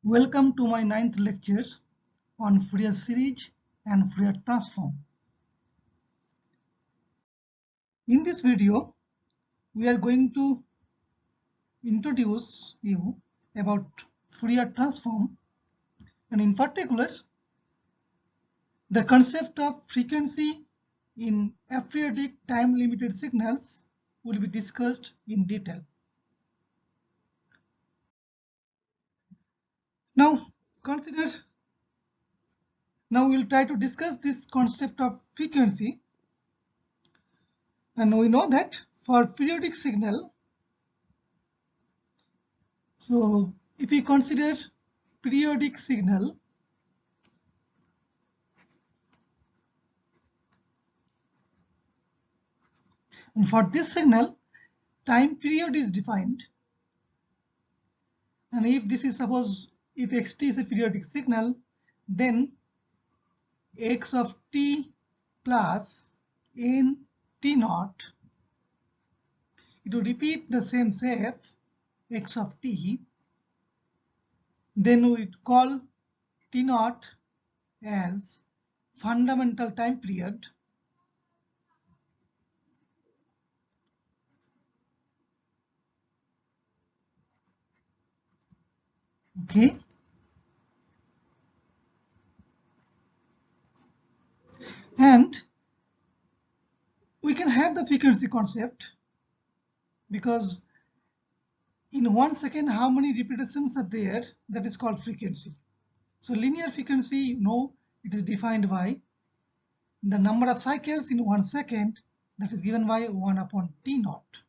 Welcome to my 9th lecture on Fourier series and Fourier transform. In this video, we are going to introduce you about Fourier transform, and in particular, the concept of frequency in aperiodic time-limited signals will be discussed in detail. Now we'll try to discuss this concept of frequency, and we know that for periodic signal, so if we consider periodic signal, and for this signal, time period is defined, and if this is if xt is a periodic signal, then x of t plus n t naught, it will repeat the same shape x of t, then we call t naught as fundamental time period, okay. And we can have the frequency concept because in 1 second how many repetitions are there, that is called frequency. So linear frequency, you know, it is defined by the number of cycles in 1 second, that is given by 1 upon t naught,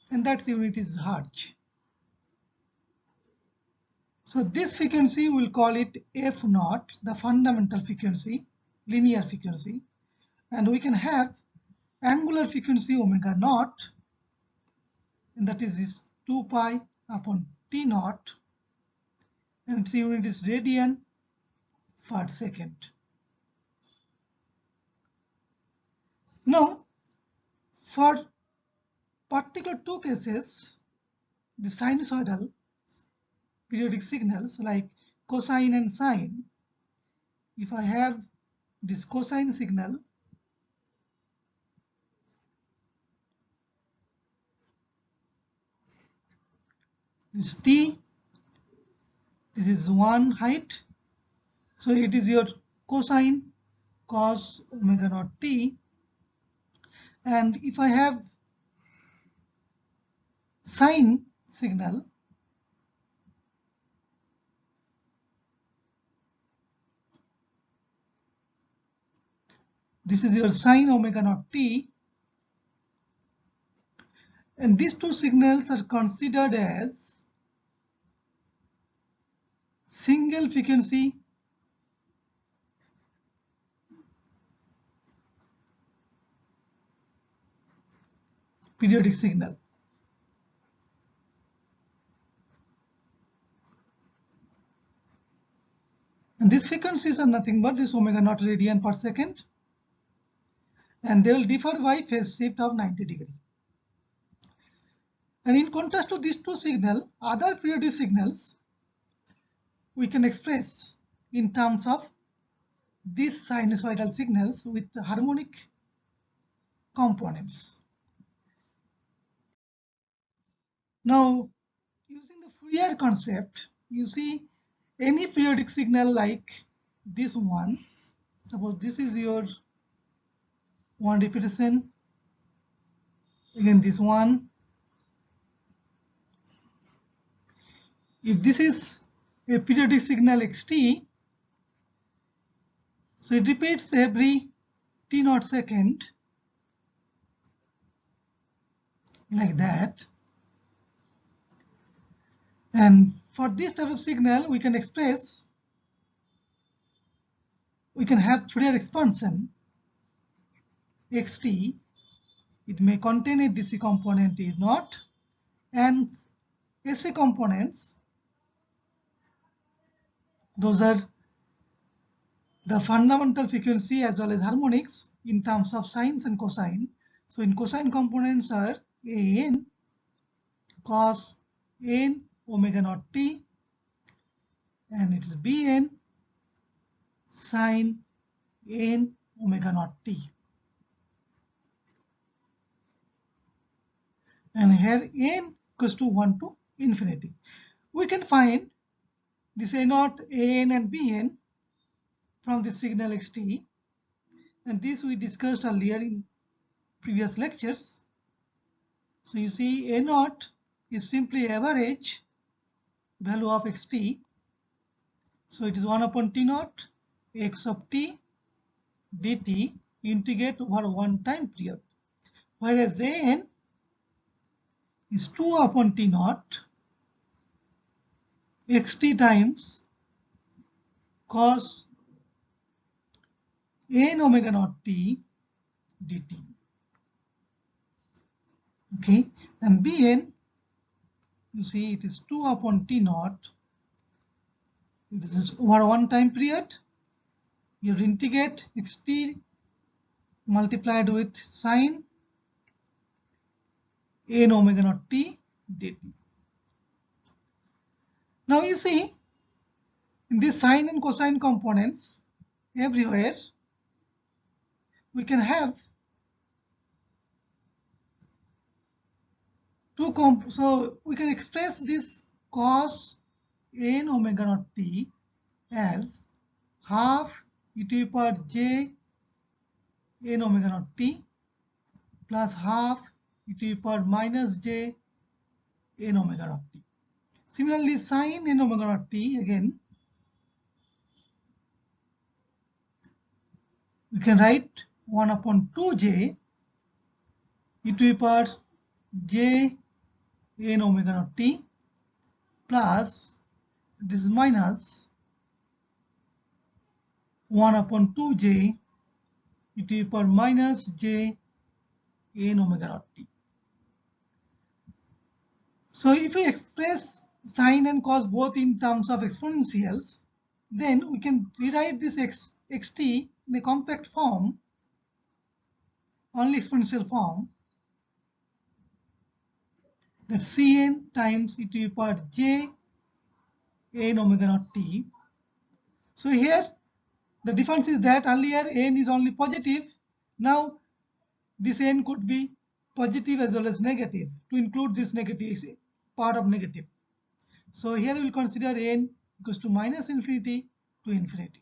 and that unit is hertz. So this frequency, we'll call it f naught, the fundamental frequency, linear frequency, and we can have angular frequency omega naught, and that is 2 pi upon t naught, and its unit is radian per second. Now, for particular two cases, the sinusoidal periodic signals like cosine and sine, if I have this cosine signal, this t, this is one height, so it is your cosine cos omega naught t, and if I have sine signal, this is your sine omega naught t, and these two signals are considered as single frequency periodic signal. And these frequencies are nothing but this omega naught radian per second, and they will differ by phase shift of 90 degree. And in contrast to these two signals, other periodic signals we can express in terms of these sinusoidal signals with harmonic components. Now, using the Fourier concept, you see any periodic signal like this one, suppose this is your one repetition, again this one, if this is a periodic signal xt, so it repeats every t naught second, like that. And for this type of signal, we can have Fourier expansion xt, it may contain a DC component is not, and SA components, those are the fundamental frequency as well as harmonics in terms of sines and cosine. So in cosine components are an cos n omega naught t, and it is Bn sine n omega naught t. And here n goes to 1 to infinity. We can find this a0, an and bn from the signal xt, and this we discussed earlier in previous lectures. So you see a0 is simply average value of xt. So it is 1 upon t0 x of t dt integrate over one time period, whereas an is 2 upon t0 xt times cos n omega naught t dt. Okay, and bn, you see it is 2 upon t0. It is over one time period. You integrate xt multiplied with sine n omega naught t dt. Now you see in these sine and cosine components everywhere we can have so we can express this cos n omega naught t as half e to the power j n omega naught t plus half e to the power minus j n omega naught t. Similarly, sine n omega naught t, again we can write 1 upon 2j e to the power j n omega naught t plus this is minus 1 upon 2j e to the power minus j n omega naught t. So if we express sine and cos both in terms of exponentials, then we can rewrite this xt in a compact form, only exponential form, that cn times e to the power j n omega naught t. So here the difference is that earlier n is only positive. Now this n could be positive as well as negative, to include this negative part of negative. So here we will consider n equals to minus infinity to infinity.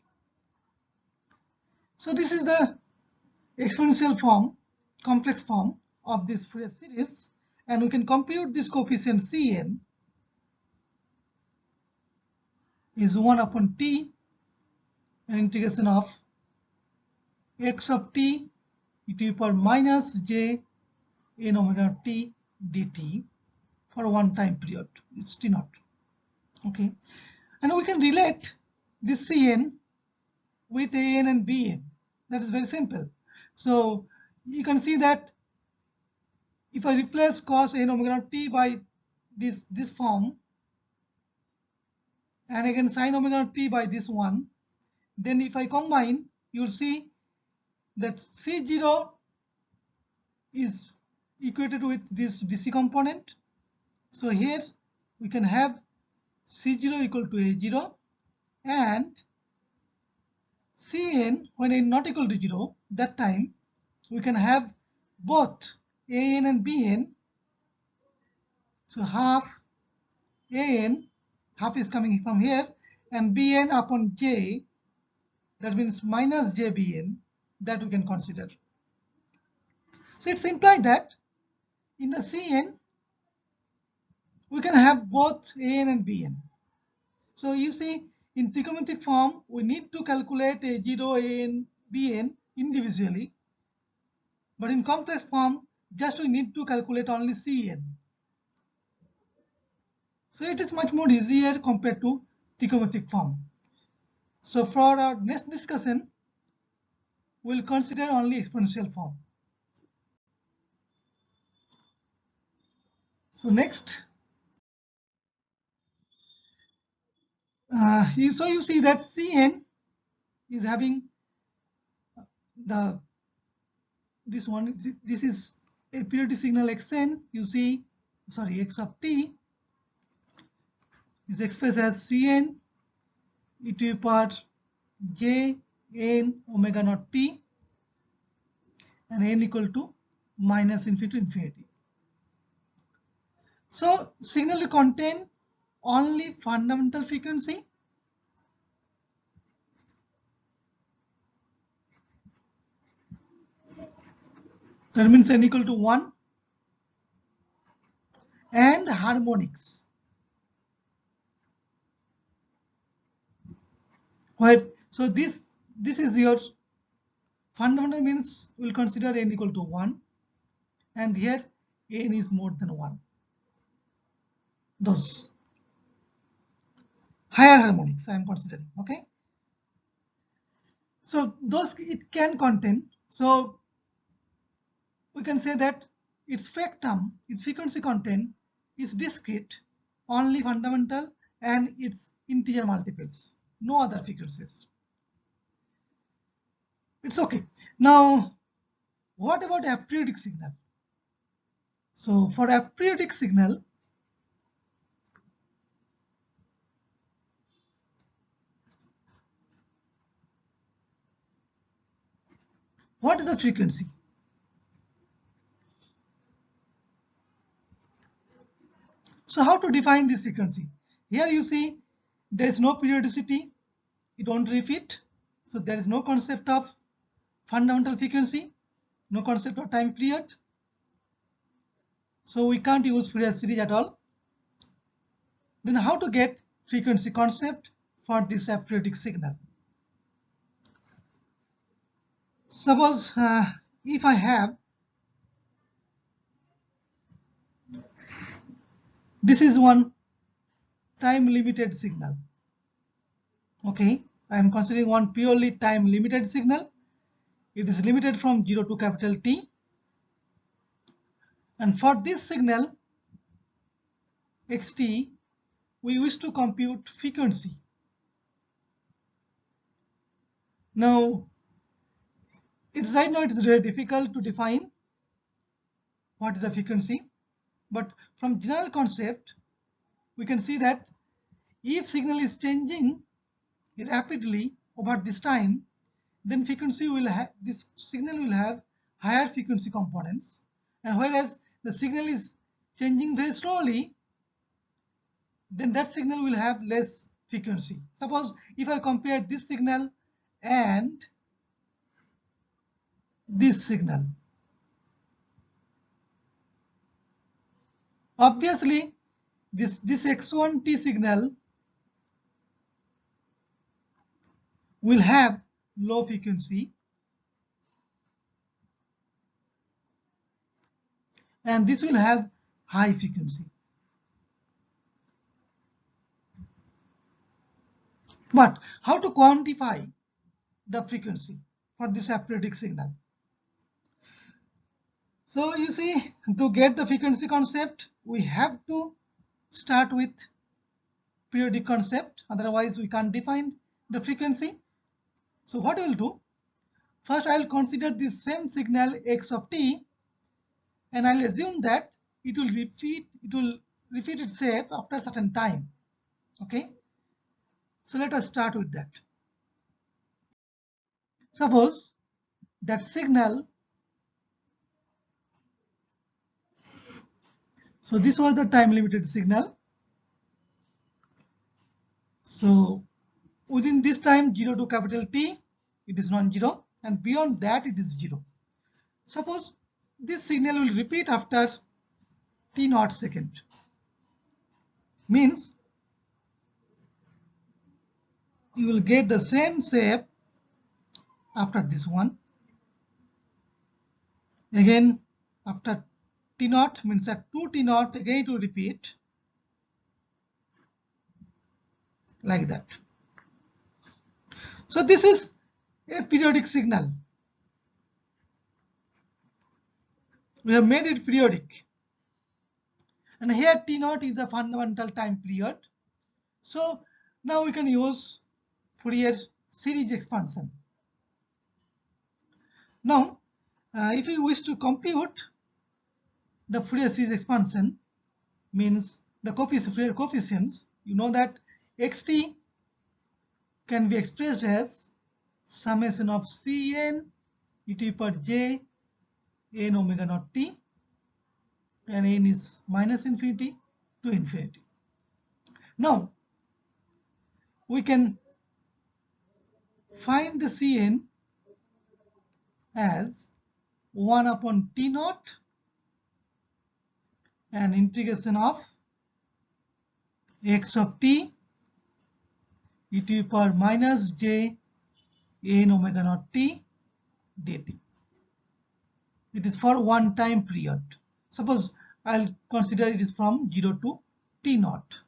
So this is the exponential form, complex form of this Fourier series, and we can compute this coefficient Cn is 1 upon t, an integration of x of t e to the power minus j n omega t dt for one time period. It's t naught. Okay, and we can relate this Cn with an and bn. That is very simple. So you can see that if I replace cos n omega naught t by this form, and again sin omega naught t by this one, then if I combine, you will see that C0 is equated with this DC component. So here we can have C0 equal to A0, and Cn, when n not equal to 0, that time we can have both An and Bn. So half An, half is coming from here, and Bn upon J, that means minus JBn, that we can consider. So it's implied that in the Cn we can have both An and Bn. So you see, in trigonometric form we need to calculate A0, An, Bn individually, but in complex form just we need to calculate only Cn. So it is much more easier compared to trigonometric form. So for our next discussion, we'll consider only exponential form. So next, you see that Cn is having this one. This is a periodic signal xn. You see, sorry, x of t is expressed as Cn e to the power j n omega naught t and n equal to minus infinity to infinity. So signal will contain only fundamental frequency. That means n equal to 1 and harmonics. Right. So this is your fundamental, means we'll consider n equal to 1 and here n is more than 1. Those higher harmonics I am considering. Okay. So those it can contain. So we can say that its spectrum, its frequency content is discrete, only fundamental and its integer multiples, no other frequencies. It's okay. Now, what about aperiodic signal? So for aperiodic signal, what is the frequency? So how to define this frequency? Here you see there is no periodicity, it won't repeat. So there is no concept of fundamental frequency, no concept of time period. So we can't use Fourier series at all. Then how to get frequency concept for this aperiodic signal? Suppose if I have, this is one time limited signal. Okay, I am considering one purely time limited signal. It is limited from 0 to capital T. And for this signal xt, we wish to compute frequency. Now, right now it is very difficult to define what is the frequency, but from general concept, we can see that if signal is changing rapidly over this time, then frequency will have, this signal will have higher frequency components, and whereas the signal is changing very slowly, then that signal will have less frequency. Suppose if I compare this signal and this signal, obviously this x1t signal will have low frequency and this will have high frequency. But how to quantify the frequency for this aperiodic signal? So you see, to get the frequency concept, we have to start with periodic concept, otherwise we can't define the frequency. So what I will do, first I will consider this same signal x of t, and I'll assume that it will repeat itself after a certain time. Okay, so let us start with that. Suppose that signal, so this was the time limited signal. So within this time 0 to capital T, it is non-zero, and beyond that it is 0. Suppose this signal will repeat after t naught second, means you will get the same shape after this one. Again after t naught, means at 2 t naught, again it will repeat like that. So this is a periodic signal. We have made it periodic, and here t naught is the fundamental time period. So now we can use Fourier series expansion. Now if we wish to compute the Fourier series expansion, means the Fourier coefficients, you know that xt can be expressed as summation of Cn e to the power j n omega naught t, and n is minus infinity to infinity. Now we can find the Cn as 1 upon t naught and integration of x of t e to the power minus j n omega naught t dt. It is for one time period. Suppose I'll consider it is from 0 to t naught.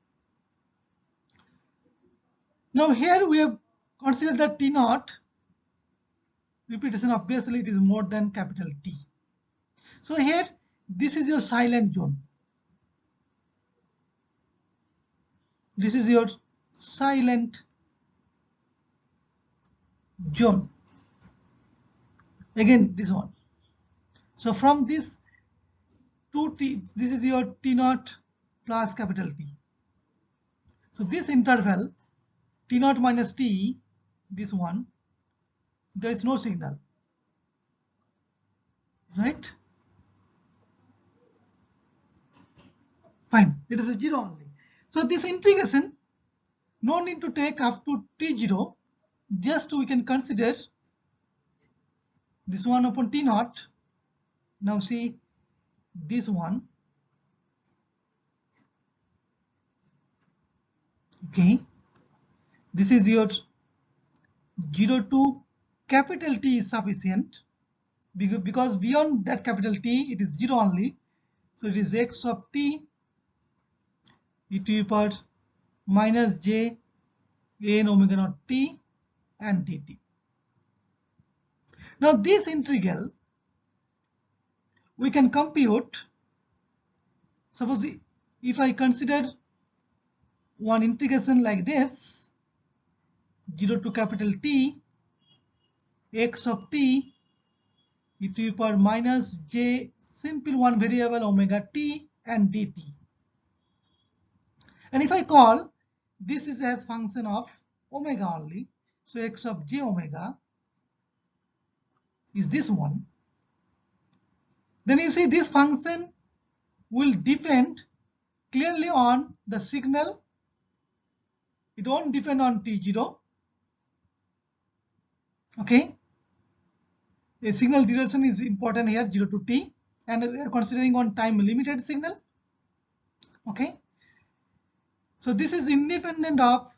Now here we have considered that t naught repetition, obviously it is more than capital T. So here this is your silent zone. This is your silent zone. Again this one. So from this to t, this is your t naught plus capital T. So this interval t naught minus t, this one, there is no signal, right? Fine, it is a 0 only. So this integration, no need to take up to t0, just we can consider this 1 upon t naught. Now see this one, okay, this is your 0 to capital T is sufficient, because beyond that capital T it is 0 only. So it is x of t e to the power minus j n omega naught t and dt. Now this integral we can compute. Suppose if I consider one integration like this, 0 to capital T x of t e to the power minus j simple one variable omega t and dt. And if I call this is as function of omega only, so x of j omega is this one, then you see this function will depend clearly on the signal. It won't depend on t0. Okay, a signal duration is important here, 0 to t, and we are considering one time limited signal. Okay, so this is independent of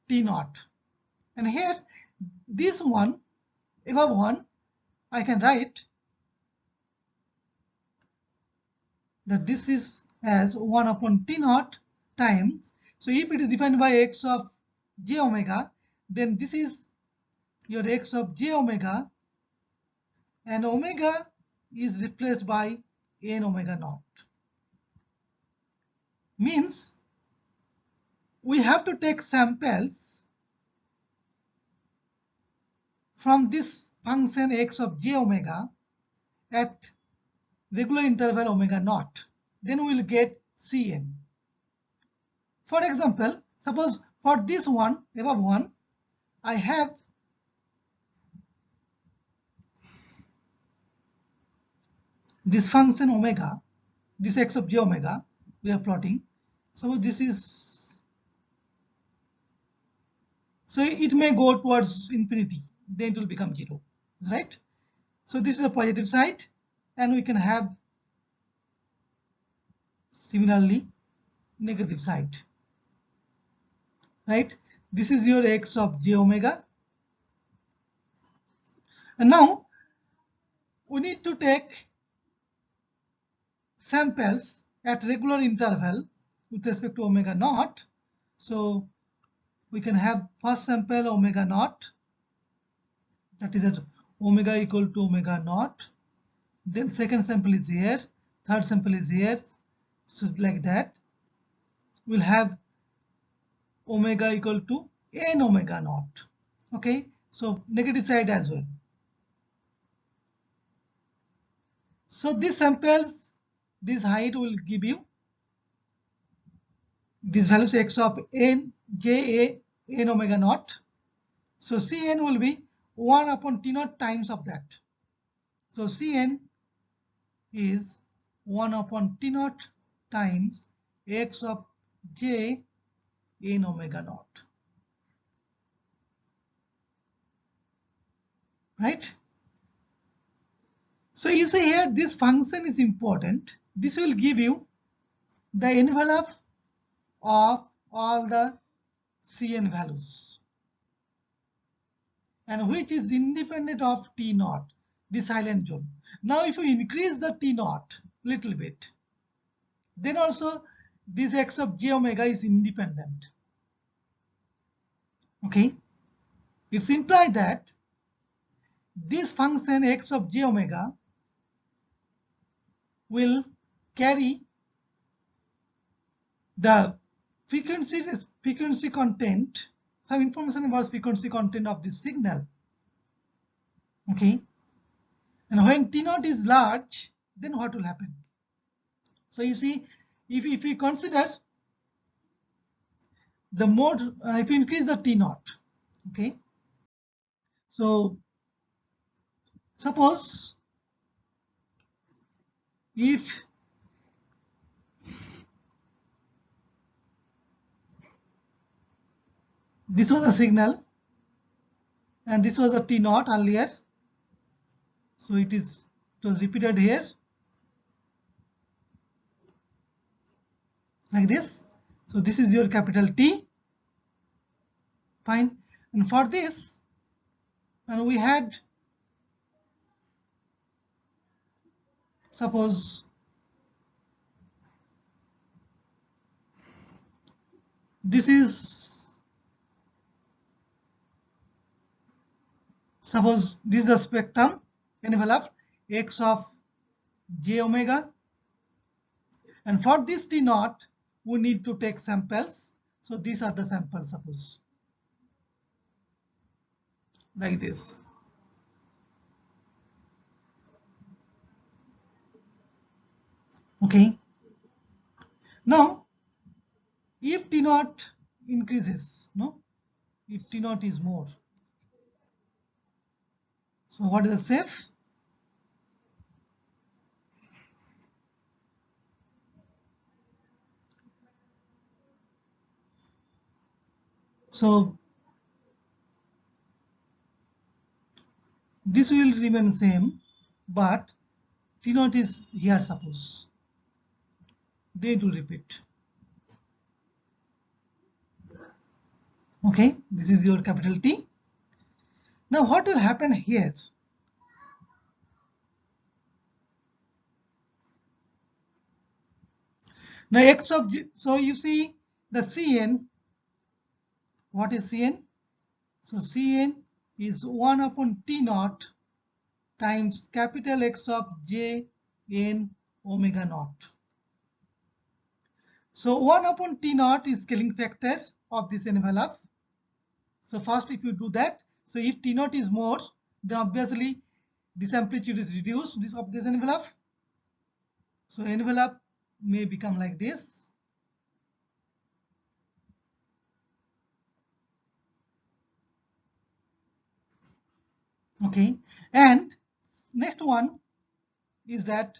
t naught, and here this one above one I can write that this is as 1 upon t naught times. So if it is defined by x of j omega, then this is your x of j omega, and omega is replaced by n omega naught. Means we have to take samples from this function x of j omega at regular interval omega naught, then we will get Cn. For example, suppose for this one above one, I have this function omega, this x of j omega we are plotting. So this is, so it may go towards infinity, then it will become 0, right? So this is the positive side, and we can have similarly negative side, right? This is your x of j omega, and now we need to take samples at regular interval with respect to omega naught. So we can have first sample omega naught, that is at omega equal to omega naught, then second sample is here, third sample is here. So like that we'll have omega equal to n omega naught. Okay, so negative side as well. So these samples, this height will give you these values x of n j a n omega naught. So Cn will be 1 upon T naught times of that. So Cn is 1 upon T naught times x of j n omega naught. Right? So you see here this function is important. This will give you the envelope of all the Cn values, and which is independent of T naught, the silent zone. Now if you increase the T naught little bit, then also this x of j omega is independent. Okay, it's implied that this function x of j omega will carry the frequency content, some information about frequency content of this signal. Okay, and when T naught is large, then what will happen? So you see, if we consider the mode, if you increase the T naught, okay, so suppose if this was a signal and this was a T naught earlier, so it was repeated here like this. So this is your capital T, fine. And for this, and we had, suppose this is, suppose this is the spectrum envelope x of j omega, and for this T naught we need to take samples. So these are the samples, suppose like this. Okay, now if T naught increases, no, if T naught is more, so what is the safe? So this will remain same, but T naught is here, suppose they do repeat. Okay, this is your capital T. Now what will happen here? Now x of j, so you see the Cn, what is Cn? So Cn is 1 upon T naught times capital X of j n omega naught. So 1 upon T naught is scaling factor of this envelope. So first if you do that, so if T naught is more, then obviously this amplitude is reduced, this of this envelope. So envelope may become like this. Okay, and next one is that,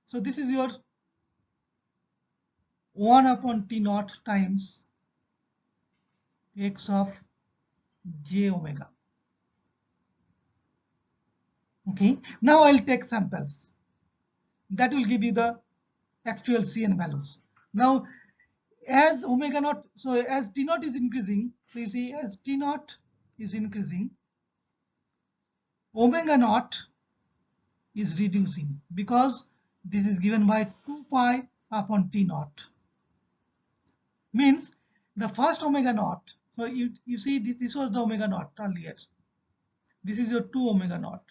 so this is your 1 upon T naught times x of j omega. Okay, now I'll take samples. That will give you the actual Cn values. Now as omega naught, so as T naught is increasing, so you see as T naught is increasing, omega naught is reducing because this is given by 2 pi upon T naught. Means the first omega naught, so you see this was the omega naught earlier. This is your 2 omega naught.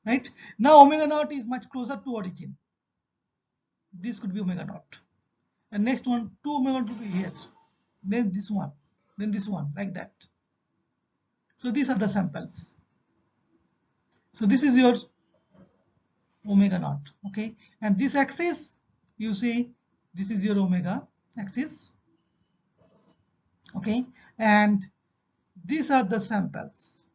Right? Now omega naught is much closer to origin. This could be omega naught. And next one, 2 omega naught will be here. Then this one, like that. So these are the samples. So this is your omega naught. Okay, and this axis, you see, this is your omega axis. Okay, and these are the samples.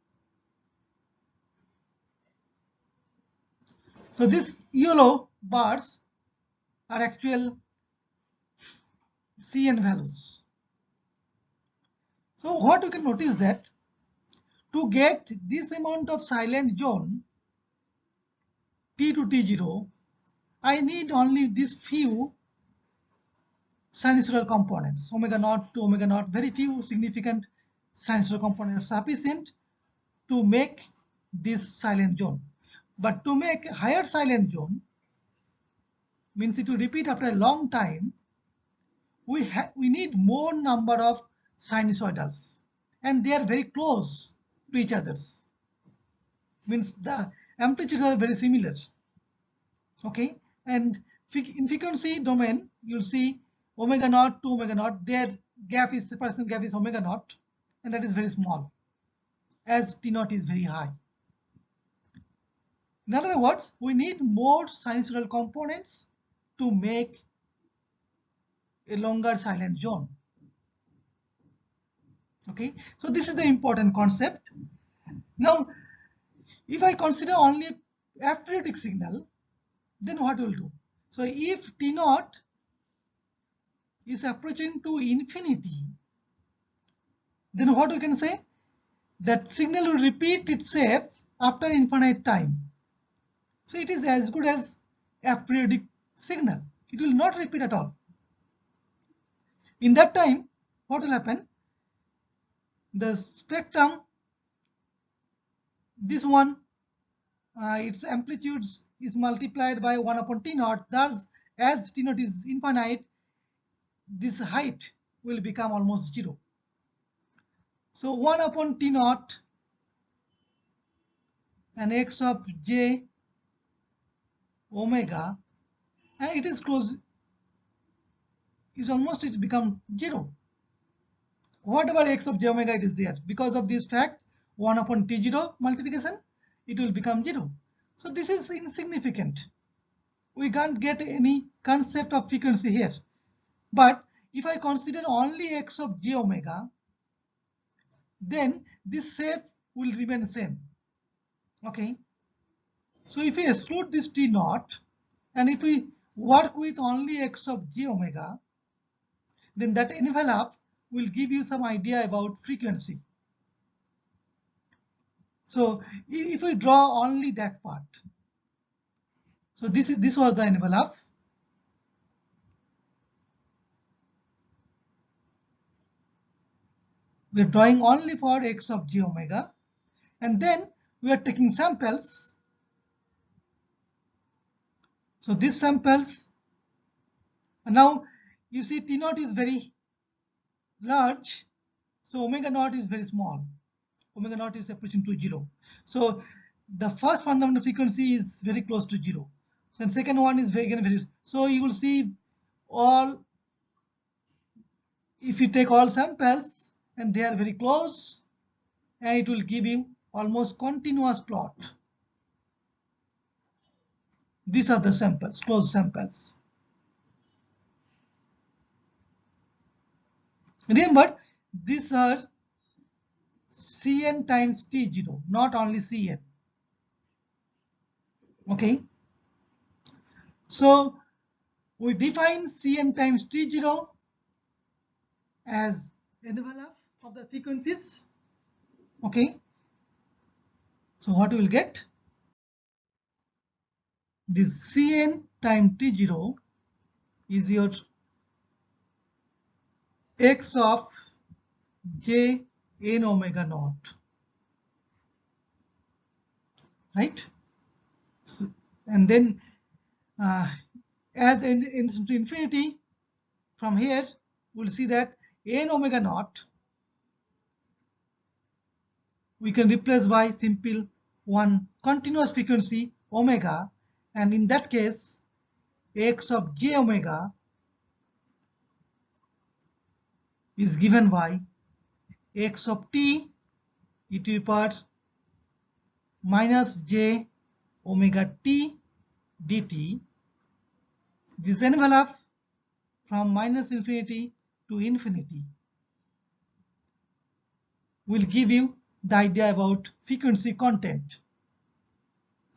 So these yellow bars are actual Cn values. So what you can notice that to get this amount of silent zone T to T0, I need only these few sinusoidal components, omega naught to omega naught, very few significant sinusoidal components sufficient to make this silent zone. But to make higher silent zone, means it will repeat after a long time, we need more number of sinusoidals, and they are very close to each others. Means the amplitudes are very similar. Okay, and in frequency domain, you'll see omega naught to omega naught. Their gap is separation gap is omega naught, and that is very small, as T naught is very high. In other words, we need more sinusoidal components to make a longer silent zone. Okay, so this is the important concept. Now, if I consider only aperiodic signal, then what will do? So if T naught is approaching to infinity, then what we can say? That signal will repeat itself after infinite time. So it is as good as aperiodic signal. It will not repeat at all. In that time, what will happen? The spectrum, this one, its amplitudes is multiplied by 1 upon T naught. Thus, as T naught is infinite, this height will become almost 0. So 1 upon T naught and x of j omega, and it is close, is almost, it become 0. Whatever x of j omega it is there, because of this fact 1 upon T0 multiplication, it will become 0. So this is insignificant. We can't get any concept of frequency here. But if I consider only x of j omega, then this shape will remain same. Okay. So if we exclude this T naught, and if we work with only x of j omega, then that envelope will give you some idea about frequency. So if we draw only that part, so this was the envelope. We are drawing only for x of j omega, and then we are taking samples. So these samples, and now you see T naught is very large, so omega naught is very small. Omega naught is approaching to 0. So the first fundamental frequency is very close to 0. So the second one is very. So you will see all, if you take all samples and they are very close, and it will give you almost continuous plot. These are the samples, closed samples. Remember, these are Cn times T0, not only Cn. Okay. So we define Cn times T0 as envelope of the frequencies. Okay. So what we will get? This Cn times T0 is your x of j n omega naught, right? So, and then as n ends to infinity, from here we'll see that n omega naught we can replace by simple one continuous frequency omega, and in that case x of j omega is given by x of t e to the power minus j omega t dt. This envelope from minus infinity to infinity. will give you the idea about frequency content.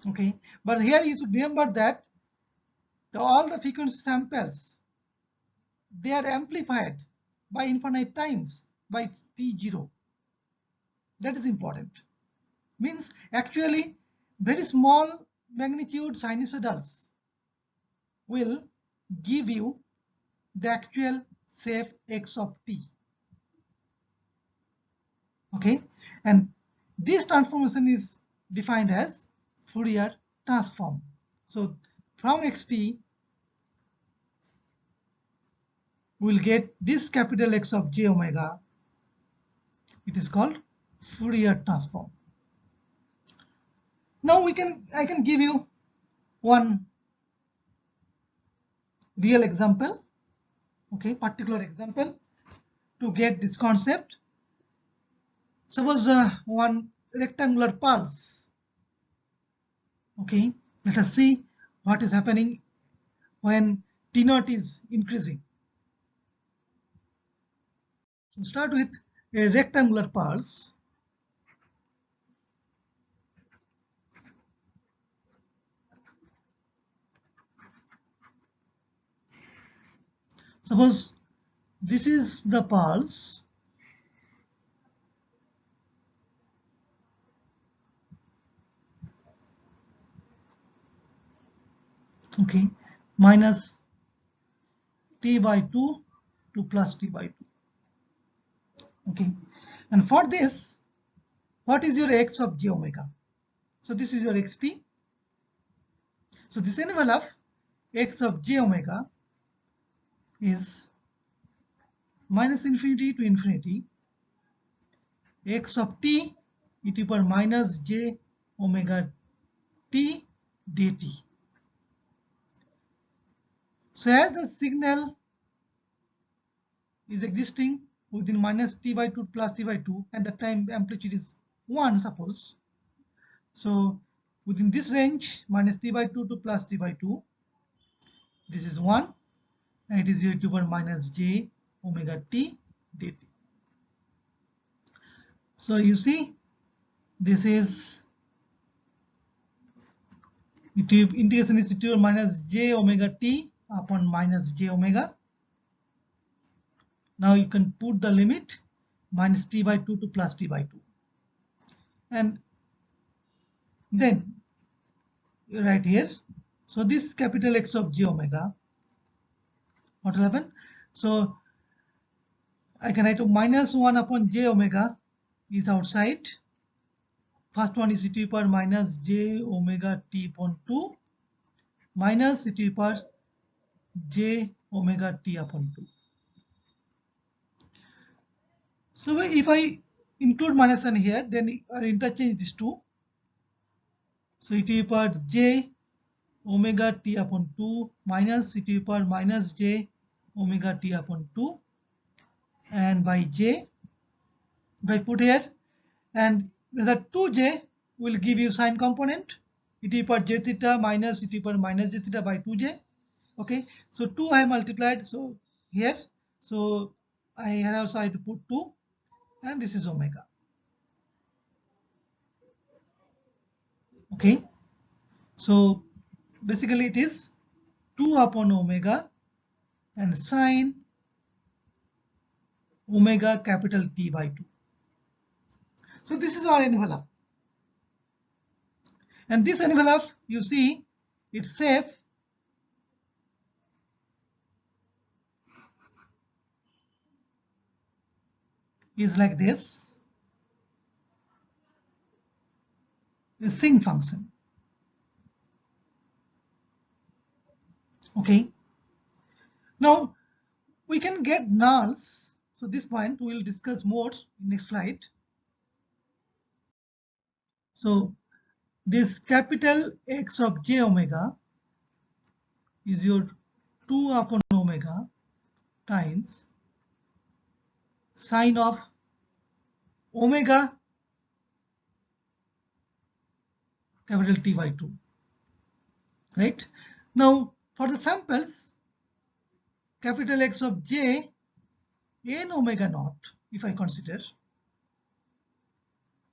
Okay, but here you should remember that all the frequency samples, they are amplified by infinite times by t0. That is important. Means actually very small magnitude sinusoidals will give you the actual safe x of t. Okay, and this transformation is defined as Fourier transform. So from xt we will get this capital X of j omega. It is called Fourier transform. Now I can give you one real example, okay, particular example to get this concept. Suppose one rectangular pulse. Okay, let us see what is happening when T naught is increasing. So start with a rectangular pulse. Suppose this is the pulse. Okay, minus t by 2 to plus t by 2. Okay, and for this, what is your x of j omega? So this is your xt. So this envelope x of j omega is minus infinity to infinity x of t e to the power minus j omega t dt. So as the signal is existing within minus t by 2 plus t by 2 and the time amplitude is 1, suppose. So within this range, minus t by 2 to plus t by 2, this is 1 and it is e to the power minus j omega t dt. So you see, this is integration is e to the power minus j omega t upon minus j omega. Now you can put the limit minus t by 2 to plus t by 2. And then right here, so this capital X of j omega, what will happen? So I can write minus 1 upon j omega is outside. First one is e to the power minus j omega t upon 2 minus e to the power j omega t upon 2. So if I include minus 1 here, then I interchange these two. So e to the power j omega t upon 2 minus e to the power minus j omega t upon 2, and by j, if I put here, and the 2j will give you sine component e to the power j theta minus e to the power minus j theta by 2j. Okay, so 2 I have multiplied, so here, so I also have to put 2, and this is omega. Okay, so basically it is 2 upon omega and sine omega capital T by 2. So this is our envelope, and this envelope, you see, its shape is like this, a sinc function. Okay, now we can get nulls. So this point we will discuss more in next slide. So this capital X of j omega is your 2 upon omega times sine of omega capital T by 2, right? Now for the samples, capital X of j n omega naught, if I consider,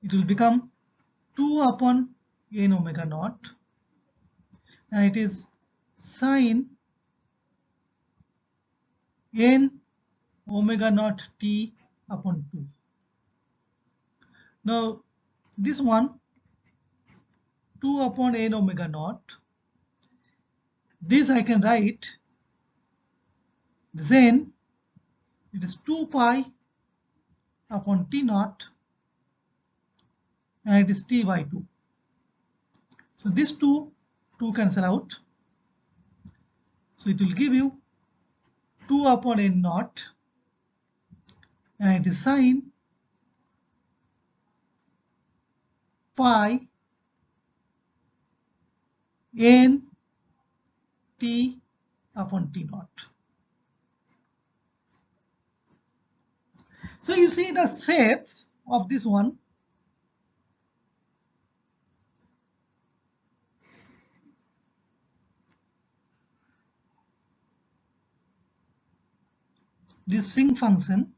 it will become 2 upon n omega naught, and it is sine n omega naught t upon 2. Now this one 2 upon n omega naught, this I can write, then it is 2 pi upon t naught, and it is t by 2. So this 2 cancel out, so it will give you 2 upon n naught, and it is sine pi n t upon t naught. So you see the shape of this one. This sinc function.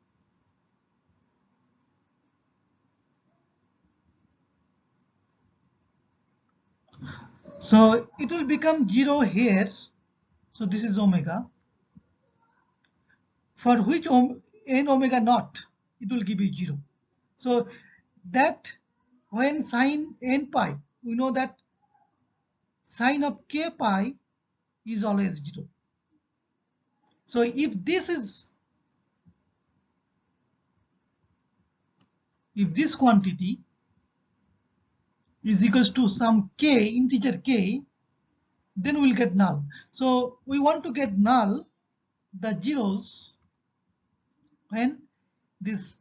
So it will become 0 here. So this is omega. For which n omega naught, it will give you 0. So that when sine n pi, we know that sine of k pi is always 0. So if this quantity is equals to some k, integer k, then we'll get null. So we want to get null, the zeros, when this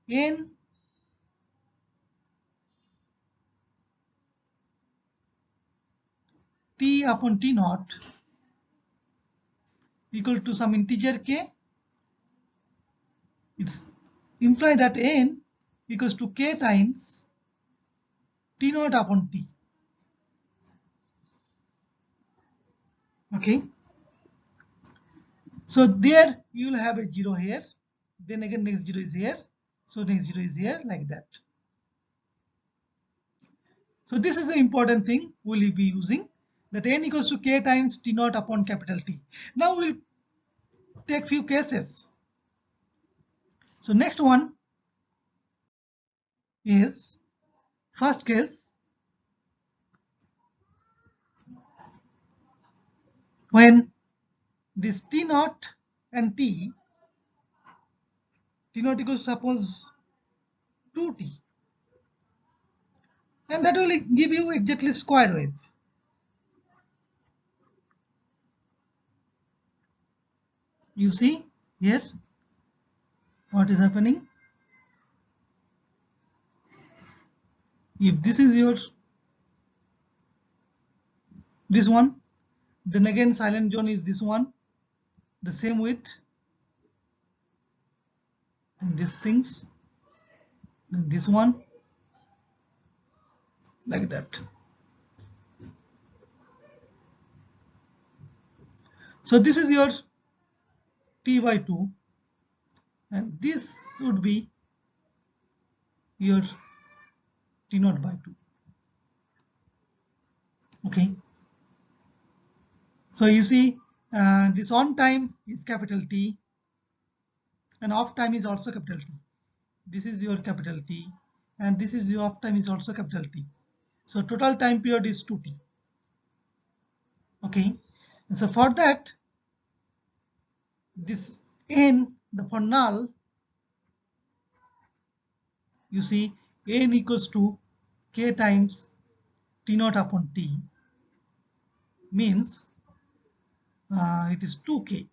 n t upon t naught equal to some integer k. It's imply that n equals to k times t naught upon t. Okay. So there you will have a 0 here. Then again next 0 is here. So next 0 is here, like that. So this is the important thing we'll be using, that n equals to k times t naught upon capital T. Now we'll take few cases. So next one is, first case, when this t naught and t naught equals suppose 2t, and that will give you exactly square wave. You see here what is happening. If this is your this one, then again silent zone is this one, the same width, and these things, then this one, like that. So this is your t by 2, and this would be your t naught by 2. Okay. So you see this on time is capital T, and off time is also capital T. This is your capital T, and this is your off time is also capital T. So total time period is 2t. Okay. And so for that, this n, for null, you see n equals to k times t naught upon t, means it is 2k.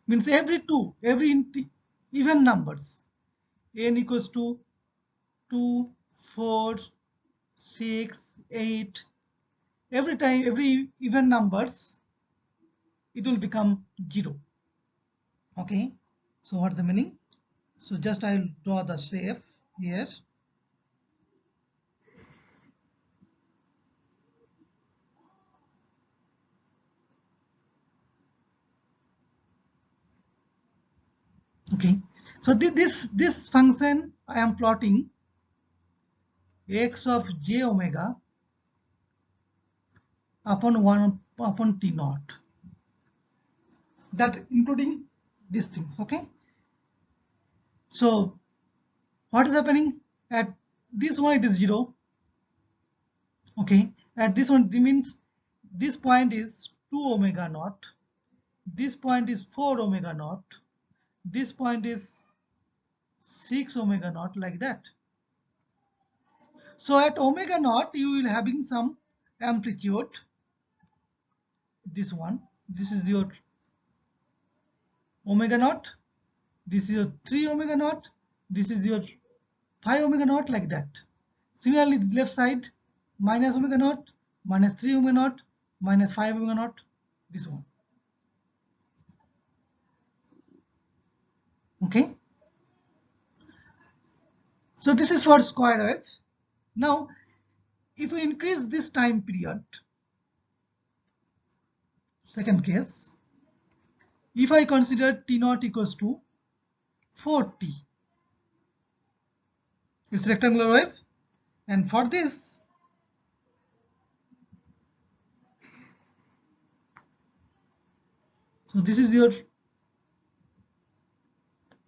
Means every even numbers, n equals to 2, 4, 6, 8, every time, every even numbers, it will become 0. Okay. So what's the meaning? So just I'll draw the shape here. Okay. So this function I am plotting x of j omega upon 1 upon t naught, that including these things. Okay, so what is happening at this one? It is 0. Okay, at this one it means this point is 2 omega naught, this point is 4 omega naught, this point is 6 omega naught, like that. So at omega naught you will having some amplitude. This one, this is your omega naught, this is your 3 omega naught, this is your 5 omega naught, like that. Similarly, the left side, minus omega naught, minus 3 omega naught, minus 5 omega naught, this one. Okay, so this is for square wave. Now if we increase this time period, second case, if I consider t naught equals to 4t, it's rectangular wave, and for this so this is your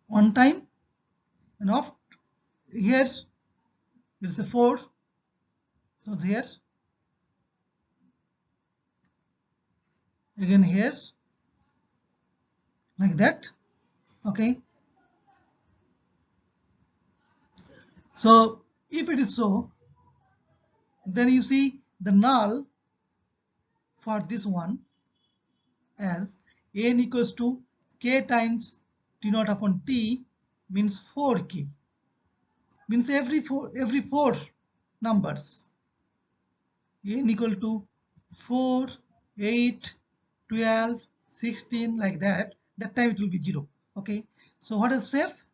on time, and off here it's a 4, so here again here, like that. Okay, so if it is so, then you see the null for this one as n equals to k times t naught upon t, means 4k, means every four numbers, n equal to 4, 8, 12, 16, like that, that time it will be 0. Okay, so what is safe?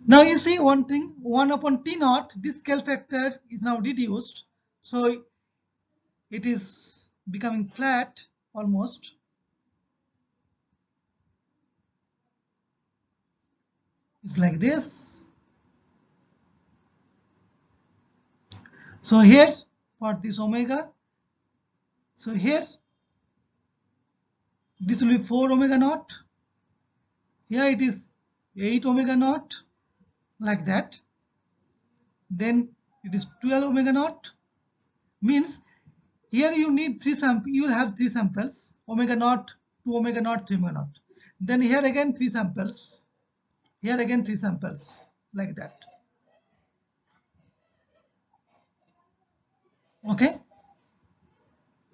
Now you see one thing, 1 upon t naught, this scale factor is now reduced, so it is becoming flat almost. It's like this. So here for this omega, so here this will be 4 omega naught, here it is 8 omega naught, like that. Then it is 12 omega naught, means here you need 3 samples, you have 3 samples, omega naught, 2 omega naught, 3 omega naught. Then here again 3 samples, here again 3 samples, like that. Okay,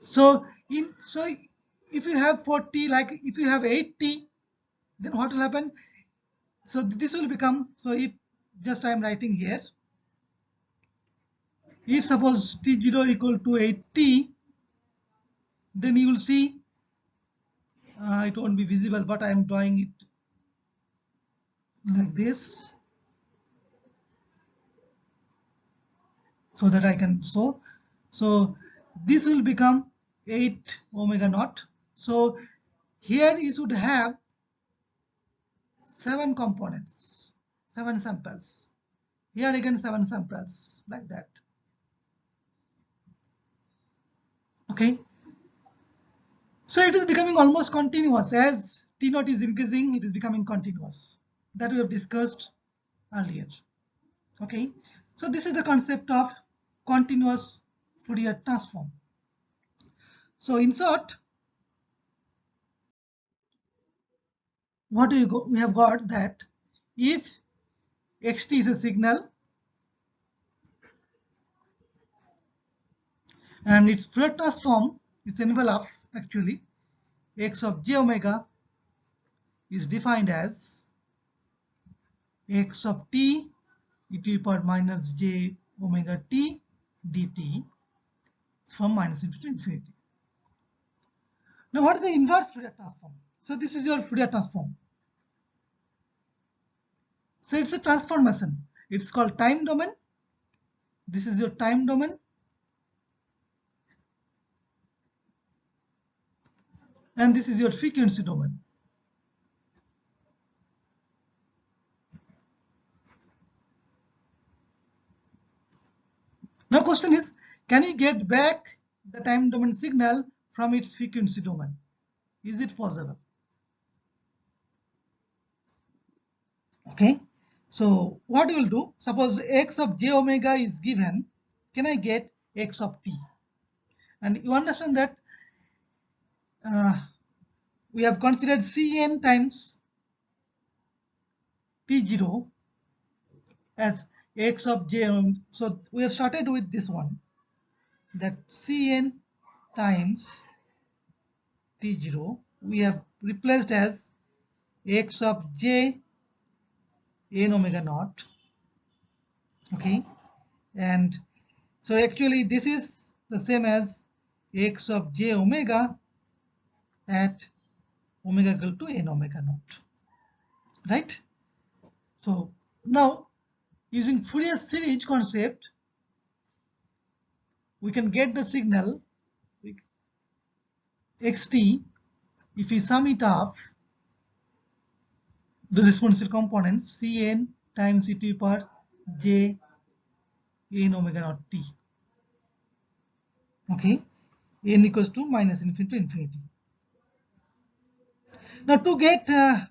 so if you have 40, like if you have 80, then what will happen? So this will become, so if just I am writing here, if suppose t0 equal to 80, then you will see it won't be visible, but I am drawing it like this so that I can show. So this will become 8 omega naught. So here you should have 7 components, 7 samples. Here again 7 samples, like that. Okay, so it is becoming almost continuous. As t naught is increasing, it is becoming continuous, that we have discussed earlier. Okay, so this is the concept of continuous Fourier transform. So in short, what we have got that if xt is a signal and its Fourier transform, its envelope actually, x of j omega is defined as x of t e to the power minus j omega t dt from minus infinity to infinity. Now what is the inverse Fourier transform? So this is your Fourier transform. So it's a transformation. It's called time domain. This is your time domain. and this is your frequency domain. Now question is, can you get back the time domain signal from its frequency domain? Is it possible? Okay, so what you will do, suppose x of j omega is given, can I get x of t? And you understand that we have considered Cn times T0 as x of j. So we have started with this one, that Cn times T0 we have replaced as x of j n omega naught. Okay, and so actually this is the same as x of j omega at omega equal to n omega naught, right? So now using Fourier series concept, we can get the signal xt if we sum it up, the exponential components Cn times e to the power j n omega naught t. Okay, n equals to minus infinity to infinity. Now to get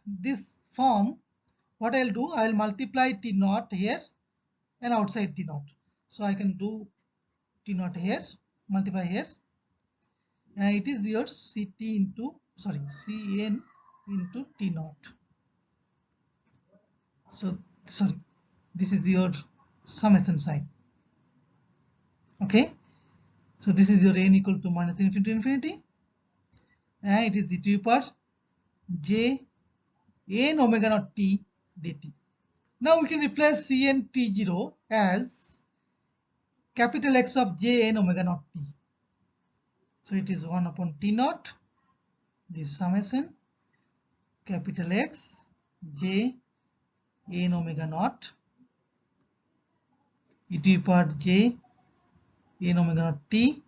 this form, what I'll do, I'll multiply t naught here and outside t naught. So I can do t naught here, multiply here, and it is your Cn into t naught. So sorry, this is your summation sign. Okay, so this is your n equal to minus infinity to infinity, and it is e to the power j n omega naught t dt. Now we can replace Cn t0 as capital X of j n omega naught t. So it is 1 upon t naught, this summation, capital X j n omega naught e to the power j n omega naught t.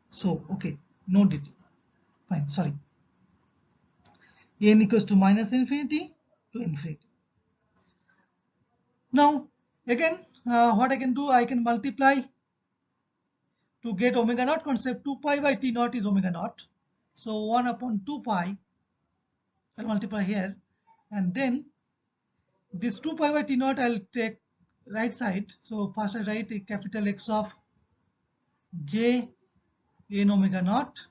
So okay, no dt, fine, sorry, n equals to minus infinity to infinity. Now again what I can do, I can multiply to get omega naught concept. 2 pi by t naught is omega naught, so 1 upon 2 pi, I'll multiply here, and then this 2 pi by t naught I'll take right side. So first I write a capital X of j n omega naught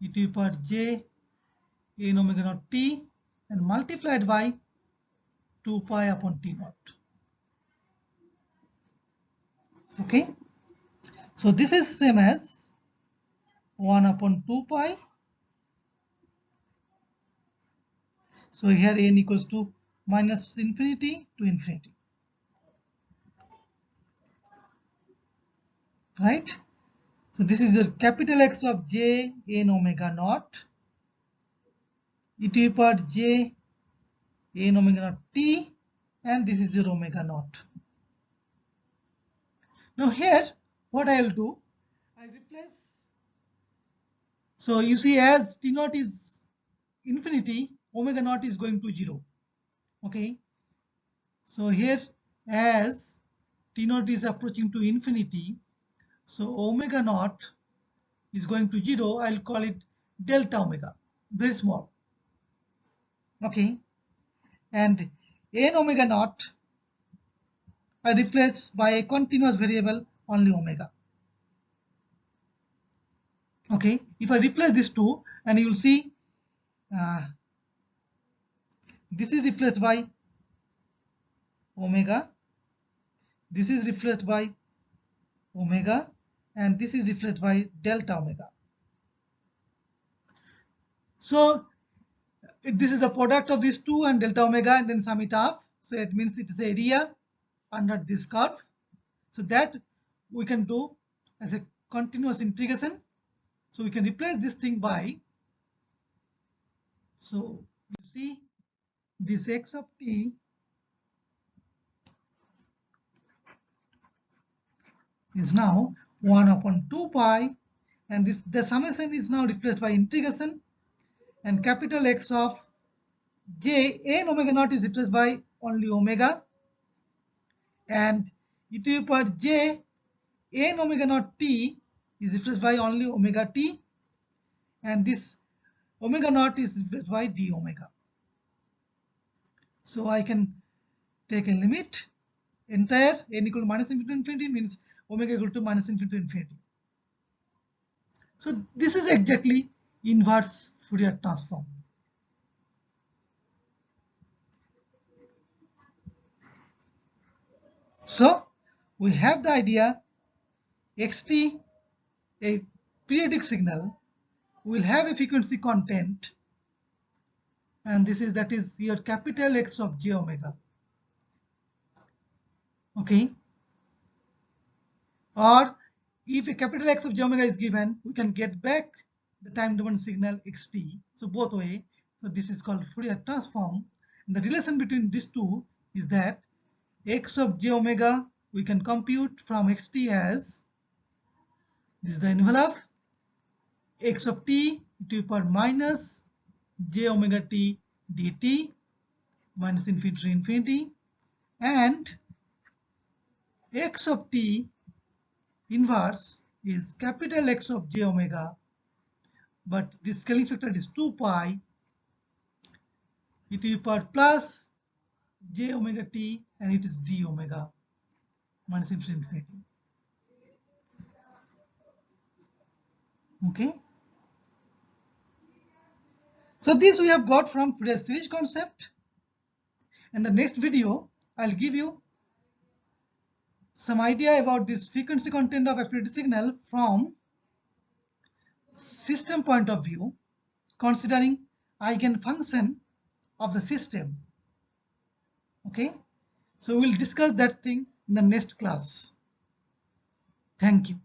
e to the power j n omega naught t and multiplied by 2 pi upon t naught. Okay, so this is same as 1 upon 2 pi. So here n equals to minus infinity to infinity, right? So this is your capital X of j n omega naught e to the power j n omega naught t, and this is your omega naught. Now here what I will do, I replace. So you see, as t naught is infinity, omega naught is going to 0. Okay, so here as t naught is approaching to infinity, so omega naught is going to 0. I'll call it delta omega, very small. Okay, and n omega naught I replace by a continuous variable only omega. Okay, if I replace these two, and you will see this is replaced by omega, this is replaced by omega, and this is replaced by delta omega. So this is the product of these two and delta omega, and then sum it up. So it means it is area under this curve. So that we can do as a continuous integration. So we can replace this thing by, so you see this x of t is now 1 upon 2 pi, and this the summation is now replaced by integration and capital X of j n omega naught is replaced by only omega, and e to the power j n omega naught t is replaced by only omega t, and this omega naught is replaced by d omega. So I can take a limit. Entire n equal to minus infinity to infinity means omega equal to minus infinity to infinity. So this is exactly inverse Fourier transform. So we have the idea xt, a periodic signal, will have a frequency content, and that is your capital X of j omega. Okay. Or if a capital X of j omega is given, we can get back the time domain signal xt. So both way. So this is called Fourier transform. And the relation between these two is that x of j omega we can compute from xt as, this is the envelope, x of t to the power minus j omega t dt minus infinity to infinity, and x of t inverse is capital X of j omega, but the scaling factor is 2 pi e to the power plus j omega t, and it is d omega minus infinity to infinity. Okay. So this we have got from Fourier series concept. In the next video, I'll give you some idea about this frequency content of aperiodic signal from system point of view, considering eigenfunction of the system. Okay, so we'll discuss that thing in the next class. Thank you.